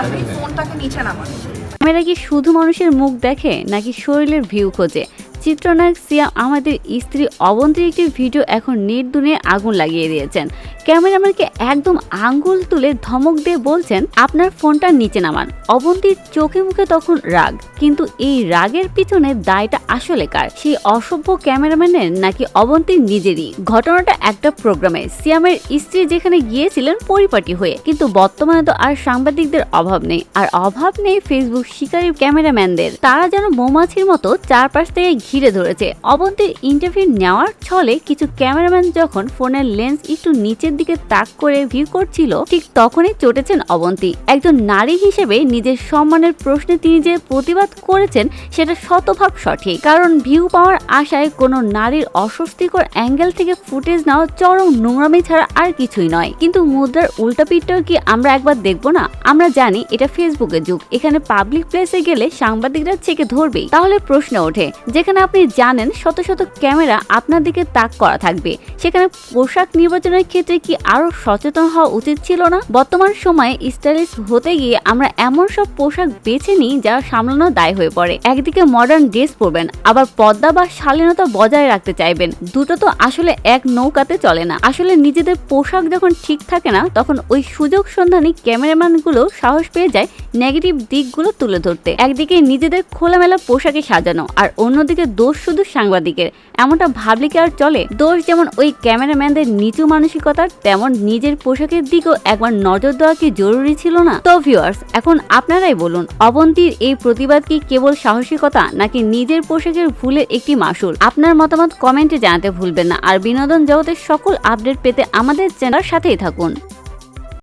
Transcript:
আপনি ফোনটাকে নিচে নামান। ক্যামেরা কি শুধু মানুষের মুখ দেখে নাকি শরীরের ভিউ খোঁজে? চিত্রনায়ক সিয়াম আমাদের স্ত্রী অবন্তীর একটি ভিডিও এখন নেট দুনিয়ায় আগুন লাগিয়ে দিয়েছেন। ক্যামেরাম্যানকে একদম আঙ্গুল তুলে ধমক দিয়ে বলছেন, আপনার ফোনটা নিচে নামান। অবন্তীর চোখে মুখে তখন রাগ, কিন্তু এই রাগের পিছনে দায়টা আসলে কার? সেই অসভ্য ক্যামেরাম্যানের নাকি অবন্তীর নিজেরই? ঘটনাটা একটা প্রোগ্রামে সিয়ামের স্ত্রী যেখানে গিয়েছিলেন পরিপাটি হয়ে, কিন্তু বর্তমানে তো আর সাংবাদিকদের অভাব নেই, আর অভাব নেই ফেসবুক শিকারী ক্যামেরাম্যানদের। তারা যেন মৌমাছির মতো চারপাশ থেকে ঘিরে ধরেছে। অবন্তীর ইন্টারভিউ নেওয়ার ছলে কিছু ক্যামেরাম্যান যখন ফোনের লেন্স একটু নিচের দিকে তাক করে ভিউ করছিল, ঠিক তখনই চটেছেন অবন্তী। একজন নারী হিসেবে নিজের সম্মানের প্রশ্নে তিনি যে প্রতিবাদ করেছেন সেটা শতভাগ সঠিক, কারণ ভিউ পাওয়ার আশায় কোনো নারীর অস্বস্তিকর অ্যাঙ্গেল থেকে ফুটেজ নেওয়া চরম নোংরামি ছাড়া আর কিছুই নয়। কিন্তু মুদ্রার উল্টা পিঠটাও কি আমরা একবার দেখবো না? আমরা জানি এটা ফেসবুকের যুগ, এখানে পাবলিক প্লেসে গেলে সাংবাদিকরা চেকে ধরবেই। তাহলে প্রশ্ন ওঠে, যেখানে আপনি জানেন শত শত ক্যামেরা আপনার দিকে তাক করা থাকবে, সেখানে পোশাক নির্বাচনের ক্ষেত্রে কি আরো সচেতন হওয়া উচিত ছিল না? বর্তমান সময়ে স্টাইলিশ হতে গিয়ে আমরা এমন সব পোশাক বেছে নিই যা সামলানো দায় হয়ে পড়ে। একদিকে মডার্ন ড্রেস পরবেন, আবার পর্দা বা শালীনতা বজায় রাখতে চাইবেন। দুটো তো আসলে এক নৌকাতে চলে না। আসলে নিজেদের পোশাক যখন ঠিক থাকে না, তখন ওই সুযোগ সন্ধানী ক্যামেরাম্যান গুলো সাহস পেয়ে যায় নেগেটিভ দিকগুলো তুলে ধরতে। একদিকে নিজেদের খোলামেলা পোশাকে সাজানো, আর অন্যদিকে দোষ শুধু সাংবাদিকের। এমনটা ভাবলে কি আর চলে? দোষ যেমন ওই ক্যামেরাম্যানদের নিচু মানসিকতার, তেমন নিজের পোশাকের দিকেও একবার নজর দেওয়া কি জরুরি ছিল না? তো ভিউয়ার্স, এখন আপনারাই বলুন, অবন্তীর এই প্রতিবাদ কি কেবল সাহসিকতা নাকি নিজের পোশাকের ভুলের একটি মাসুল? আপনার মতামত কমেন্টে জানাতে ভুলবেন না। আর বিনোদন জগতের সকল আপডেট পেতে আমাদের চ্যানেলের সাথেই থাকুন।